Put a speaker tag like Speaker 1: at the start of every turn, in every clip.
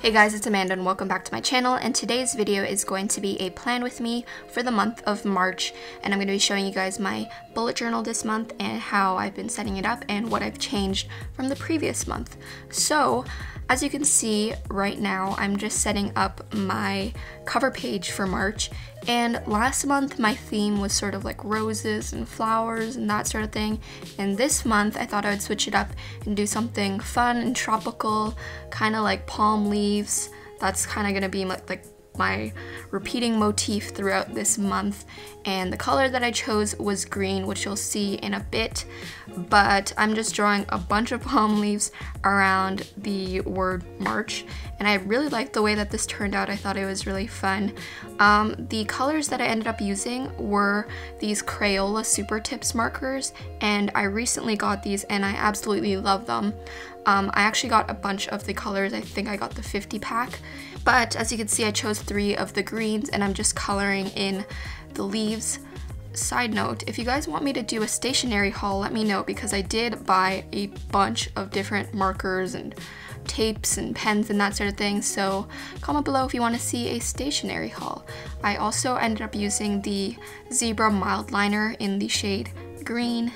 Speaker 1: Hey guys, it's Amanda and welcome back to my channel, and today's video is going to be a plan with me for the month of March, and I'm going to be showing you guys my bullet journal this month and how I've been setting it up and what I've changed from the previous month. So, as you can see right now, I'm just setting up my cover page for March, and last month my theme was sort of like roses and flowers and that sort of thing, and this month I thought I would switch it up and do something fun and tropical, kind of like palm leaves. That's kind of going to be like my repeating motif throughout this month, and the color that I chose was green, which you'll see in a bit, but I'm just drawing a bunch of palm leaves around the word March, and I really liked the way that this turned out. I thought it was really fun. The colors that I ended up using were these Crayola Super Tips markers, and I recently got these and I absolutely love them. I actually got a bunch of the colors. I think I got the 50 pack, but as you can see I chose 3 of the greens and I'm just coloring in the leaves. Side note, if you guys want me to do a stationery haul, let me know, because I did buy a bunch of different markers and tapes and pens and that sort of thing, so comment below if you want to see a stationery haul. I also ended up using the Zebra Mild Liner in the shade green,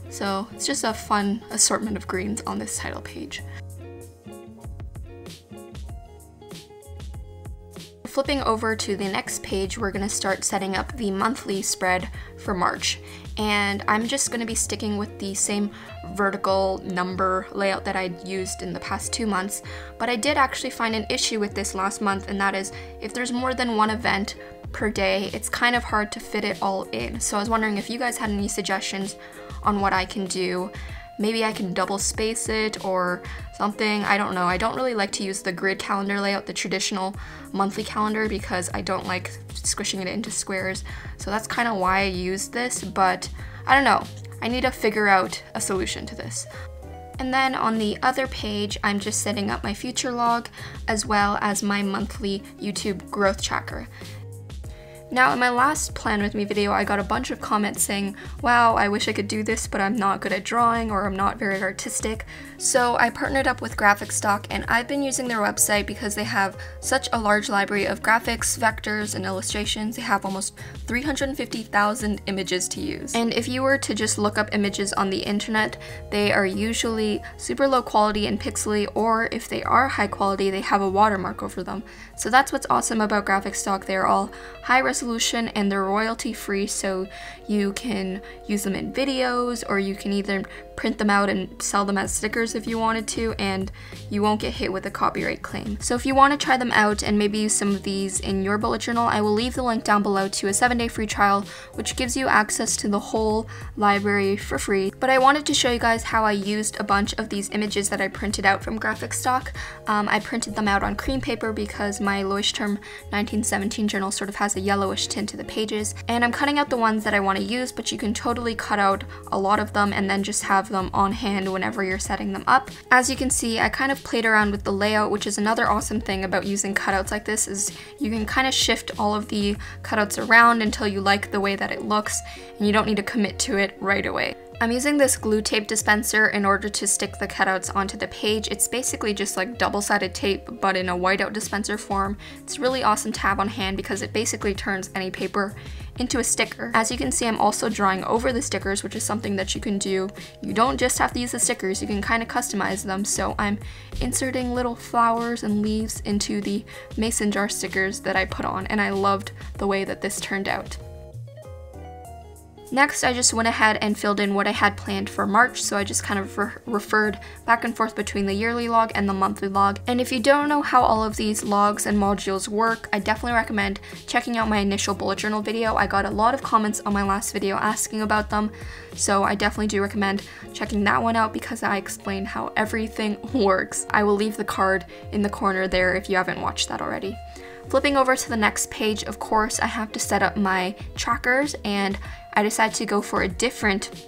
Speaker 1: so it's just a fun assortment of greens on this title page. Flipping over to the next page, we're going to start setting up the monthly spread for March, and I'm just going to be sticking with the same vertical number layout that I used in the past 2 months, but I did actually find an issue with this last month, and that is if there's more than one event per day, it's kind of hard to fit it all in. So I was wondering if you guys had any suggestions on what I can do. Maybe I can double space it or something, I don't know. I don't really like to use the grid calendar layout, the traditional monthly calendar, because I don't like squishing it into squares. So that's kind of why I use this, but I don't know. I need to figure out a solution to this. And then on the other page, I'm just setting up my future log as well as my monthly YouTube growth tracker. Now, in my last Plan With Me video, I got a bunch of comments saying, wow, I wish I could do this, but I'm not good at drawing, or I'm not very artistic. So I partnered up with Graphicstock, and I've been using their website because they have such a large library of graphics, vectors, and illustrations. They have almost 350,000 images to use. And if you were to just look up images on the internet, they are usually super low quality and pixely, or if they are high quality, they have a watermark over them. So that's what's awesome about Graphicstock. They're all high resolution and they're royalty free, so you can use them in videos, or you can either print them out and sell them as stickers if you wanted to, and you won't get hit with a copyright claim. So if you want to try them out and maybe use some of these in your bullet journal, I will leave the link down below to a 7-day free trial, which gives you access to the whole library for free. But I wanted to show you guys how I used a bunch of these images that I printed out from Graphicstock. I printed them out on cream paper because my Leuchtturm 1917 journal sort of has a yellowish tint to the pages, and I'm cutting out the ones that I want to use, but you can totally cut out a lot of them and then just have them on hand whenever you're setting them up. As you can see, I kind of played around with the layout, which is another awesome thing about using cutouts like this, is you can kind of shift all of the cutouts around until you like the way that it looks, and you don't need to commit to it right away. I'm using this glue tape dispenser in order to stick the cutouts onto the page. It's basically just like double-sided tape, but in a whiteout dispenser form. It's really awesome to have on hand because it basically turns any paper into a sticker. As you can see, I'm also drawing over the stickers, which is something that you can do. You don't just have to use the stickers, you can kind of customize them. So I'm inserting little flowers and leaves into the mason jar stickers that I put on, and I loved the way that this turned out. Next, I just went ahead and filled in what I had planned for March, so I just kind of referred back and forth between the yearly log and the monthly log. And if you don't know how all of these logs and modules work, I definitely recommend checking out my initial bullet journal video. I got a lot of comments on my last video asking about them, so I definitely do recommend checking that one out because I explain how everything works. I will leave the card in the corner there if you haven't watched that already. Flipping over to the next page, of course, I have to set up my trackers, and I decided to go for a different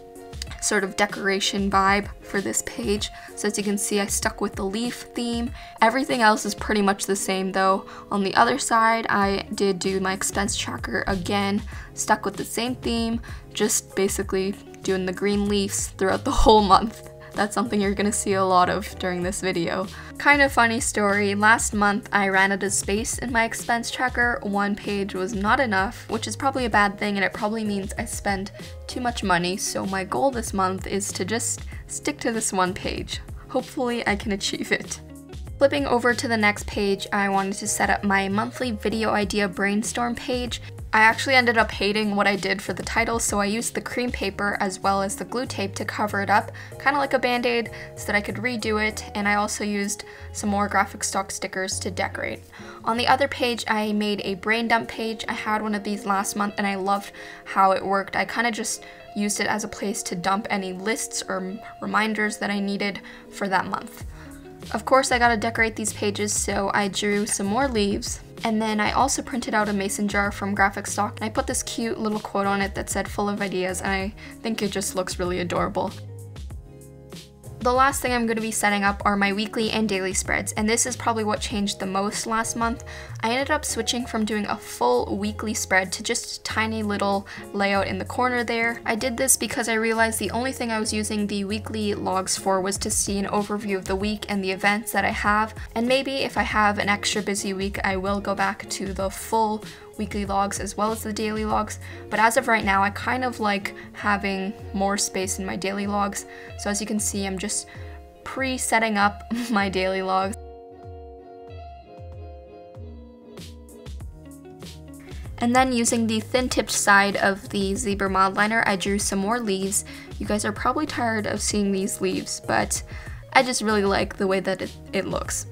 Speaker 1: sort of decoration vibe for this page. So as you can see, I stuck with the leaf theme. Everything else is pretty much the same though. On the other side, I did do my expense tracker again, stuck with the same theme, just basically doing the green leaves throughout the whole month. that's something you're gonna see a lot of during this video. Kind of funny story, last month I ran out of space in my expense tracker. One page was not enough, which is probably a bad thing, and it probably means I spend too much money, so my goal this month is to just stick to this one page. Hopefully I can achieve it. Flipping over to the next page, I wanted to set up my monthly video idea brainstorm page. I actually ended up hating what I did for the title, so I used the cream paper as well as the glue tape to cover it up, kind of like a band-aid, so that I could redo it, and I also used some more graphic stock stickers to decorate. On the other page, I made a brain dump page. I had one of these last month and I loved how it worked. I kind of just used it as a place to dump any lists or reminders that I needed for that month. Of course, I gotta decorate these pages, so I drew some more leaves. And then I also printed out a mason jar from graphic stock, and I put this cute little quote on it that said "full of ideas," and I think it just looks really adorable. The last thing I'm going to be setting up are my weekly and daily spreads, and this is probably what changed the most last month. I ended up switching from doing a full weekly spread to just a tiny little layout in the corner there. I did this because I realized the only thing I was using the weekly logs for was to see an overview of the week and the events that I have, and maybe if I have an extra busy week I will go back to the full weekly logs as well as the daily logs, but as of right now I kind of like having more space in my daily logs, so as you can see I'm just pre-setting up my daily logs. And then using the thin-tipped side of the zebra mild liner, I drew some more leaves. You guys are probably tired of seeing these leaves, but I just really like the way that it looks.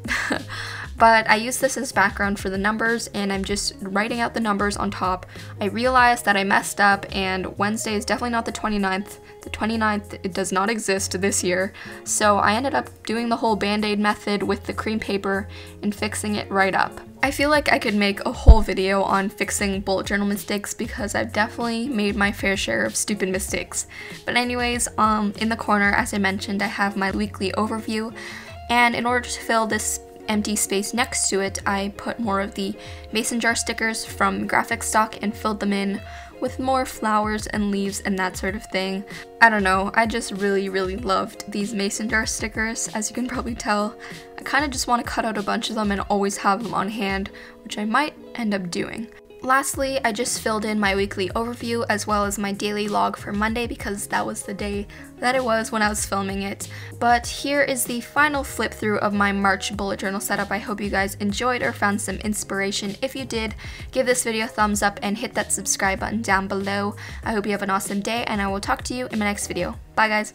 Speaker 1: But I use this as background for the numbers, and I'm just writing out the numbers on top. I realized that I messed up, and Wednesday is definitely not the 29th. The 29th, it does not exist this year. So I ended up doing the whole band-aid method with the cream paper and fixing it right up. I feel like I could make a whole video on fixing bullet journal mistakes because I've definitely made my fair share of stupid mistakes. But anyways, in the corner, as I mentioned, I have my weekly overview, and in order to fill this empty space next to it, I put more of the mason jar stickers from graphic stock and filled them in with more flowers and leaves and that sort of thing. I don't know, I just really loved these mason jar stickers, as you can probably tell. I kind of just want to cut out a bunch of them and always have them on hand, which I might end up doing. Lastly, I just filled in my weekly overview as well as my daily log for Monday because that was the day that it was when I was filming it. But here is the final flip through of my March bullet journal setup. I hope you guys enjoyed or found some inspiration. If you did, give this video a thumbs up and hit that subscribe button down below. I hope you have an awesome day, and I will talk to you in my next video. Bye guys!